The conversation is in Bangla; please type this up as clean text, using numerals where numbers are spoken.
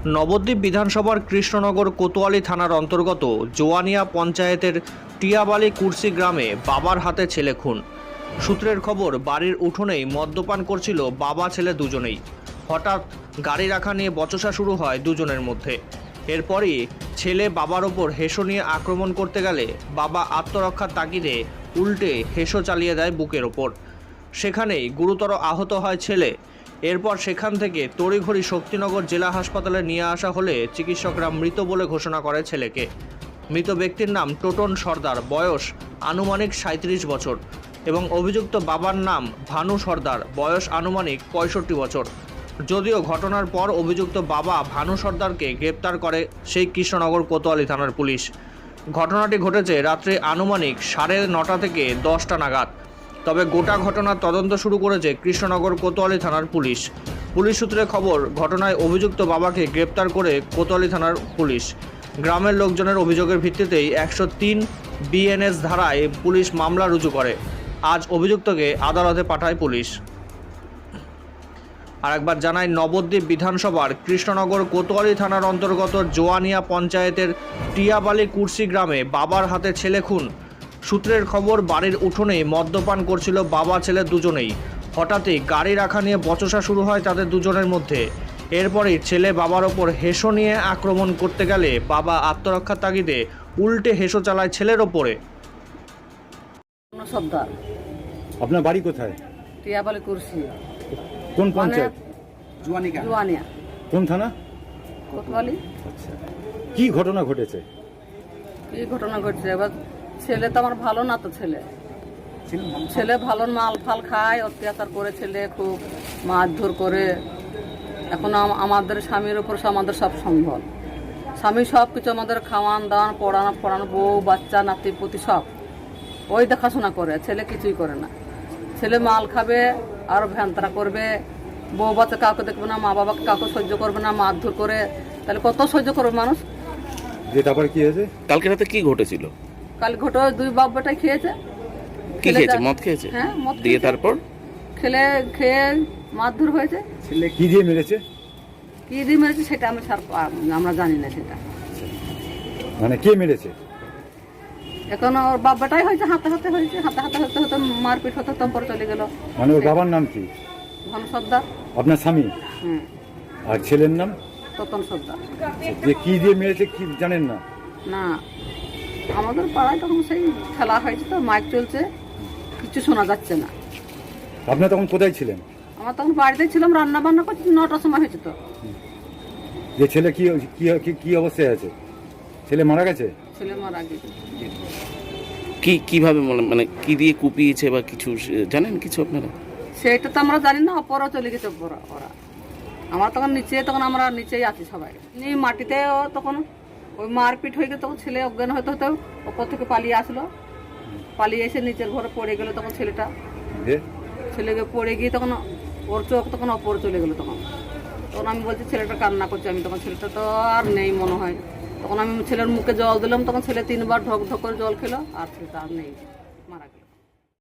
নবদ্বীপ বিধানসভার কৃষ্ণনগর কোতোয়ালি থানার অন্তর্গত জোয়ানিয়া পঞ্চায়েতের টিয়াবালি কুরসি গ্রামে বাবার হাতে ছেলে খুন। সূত্রের খবর, বাড়ির উঠোনেই মদ্যপান করছিল বাবা ছেলে দুজনেই। হঠাৎ গাড়ি রাখা নিয়ে বচসা শুরু হয় দুজনের মধ্যে। এরপরই ছেলে বাবার ওপর হেসো নিয়ে আক্রমণ করতে গেলে বাবা আত্মরক্ষার তাগিদে উল্টে হেসো চালিয়ে দেয় বুকের ওপর। সেখানেই গুরুতর আহত হয় ছেলে। এরপর সেখান থেকে তড়িঘড়ি শক্তিনগর জেলা হাসপাতালে নিয়ে আসা হলে চিকিৎসকরা মৃত বলে ঘোষণা করে ছেলেকে। মৃত ব্যক্তির নাম টোটন সর্দার, বয়স আনুমানিক 37 বছর এবং অভিযুক্ত বাবার নাম ভানু সর্দার, বয়স আনুমানিক 65 বছর। যদিও ঘটনার পর অভিযুক্ত বাবা ভানু সর্দারকে গ্রেপ্তার করে সেই কৃষ্ণনগর কোতোয়ালি থানার পুলিশ। ঘটনাটি ঘটেছে রাত্রে আনুমানিক 9:30 থেকে 10টা নাগাদ। তবে গোটা ঘটনার তদন্ত শুরু করেছে কৃষ্ণনগর কোতোয়ালি থানার পুলিশ। পুলিশ সূত্রে খবর, ঘটনায় অভিযুক্ত বাবাকে গ্রেপ্তার করে কোতোয়ালি থানার পুলিশ। গ্রামের লোকজনের অভিযোগের ভিত্তিতেই 103 বিএনএস ধারায় পুলিশ মামলা রুজু করে। আজ অভিযুক্তকে আদালতে পাঠায় পুলিশ। আরেকবার জানাই, নবদ্বীপ বিধানসভার কৃষ্ণনগর কোতোয়ালি থানার অন্তর্গত জোয়ানিয়া পঞ্চায়েতের টিয়াবালি কুরসি গ্রামে বাবার হাতে ছেলে খুন। সূত্রের খবর, বাড়ির উঠোনেই মদ্যপান করছিল বাবা ছেলে দুজনেই। হঠাৎই গাড়ি রাখা নিয়ে বচসা শুরু হয় তাদের দুজনের মধ্যে। এরপরই ছেলে বাবার ওপর হেসো নিয়ে আক্রমণ করতে গেলে বাবা আত্মরক্ষার তাগিদে উল্টে হেসো চালায় ছেলের ওপরে। আপনার বাড়ি কোথায়? টিয়াবালি কুরসি। কোন পঞ্চায়েত? জোয়ানিয়া। কোন থানা? কোতোয়ালি। আচ্ছা, কি ঘটনা ঘটেছে? কি ঘটনা ঘটছে? এবার ছেলে তো আমার ভালো না, তো ছেলে ভালো মাল ফাল খায়, অত্যাচার করে ছেলে, খুব মারধর করে। এখন আমাদের স্বামীর উপর আমাদের সব সম্ভব। স্বামী সব কিছু আমাদের খাওয়ান দাওয়ান, পড়ানো, বউ বাচ্চা নাতি পুতি সব ওই দেখাশোনা করে, ছেলে কিছুই করে না। ছেলে মাল খাবে আর ভ্যানতারা করবে, বউ বাচ্চা কাউকে দেখবে না, মা বাবাকে কাউকে সহ্য করবে না, মারধর করে। তাহলে কত সহ্য করবে মানুষ? তারপরে কি হয়েছে? কালকে রাতে কি ঘটেছিল? কাল ঘটে দুই বাপ বেটাই খেয়েছে। কি খেয়েছে? মদ খেয়েছে? হ্যাঁ, মদ দিয়ে খেয়েছে। তারপর খেয়ে মারধর হয়েছে। ছেলে কি দিয়ে মেরেছে? কি দিয়ে মেরেছে সেটা আমরা জানি না সেটা। মানে কে মেরেছে? এখন ওর বাপ বেটাই হয়েছে, হাতে হয়েছে, হাতে মারপিট হতে তম্পর চলে গেল। মানে ওর বাবার নাম কি? ভানু সর্দার। আপনার স্বামী? হুম। আর ছেলের নাম? টোটন সর্দার। যে কি দিয়ে মেরেছে কি জানেন না? না, আমাদের পাড়ায় তখন সেই খেলা হয়েছে, তো মাইক চলছে, কিছু শোনা যাচ্ছে না। আপনি তখন কোথায় ছিলেন? আমার তখন বাড়িতে ছিলাম, রান্না বান্না করছি, 9টার সময় হয়েছে। তো যে ছেলে কি কি অবস্থায় আছে? ছেলে মারা গেছে? ছেলে মারা গেছে। কিভাবে মানে কি দিয়ে কুপিয়েছে বা কিছু জানেন কিছু আপনারা? সেটা তো আমরা জানি না। অপরও চলে গেছে ওরা। আমরা তখন আমরা নিচেই আছি সবাই। মাটিতে তখন ওই মারপিট হয়ে গেল, তখন ছেলে অজ্ঞান হতে ওপর থেকে পালিয়ে আসলো। পালিয়ে এসে নিচের ঘরে পড়ে গেল। তখন ছেলেকে পড়ে গিয়ে তখন ওর চোখ তখন ওপরে চলে গেলো। তখন আমি বলছি ছেলেটা কান্না করছে। আমি তখন ছেলেটা তো আর নেই মনে হয়। তখন আমি ছেলের মুখে জল দিলাম। তখন ছেলে 3বার ঢক ঢক করে জল খেলো, আর ছেলেটা আর নেই, মারা গেল।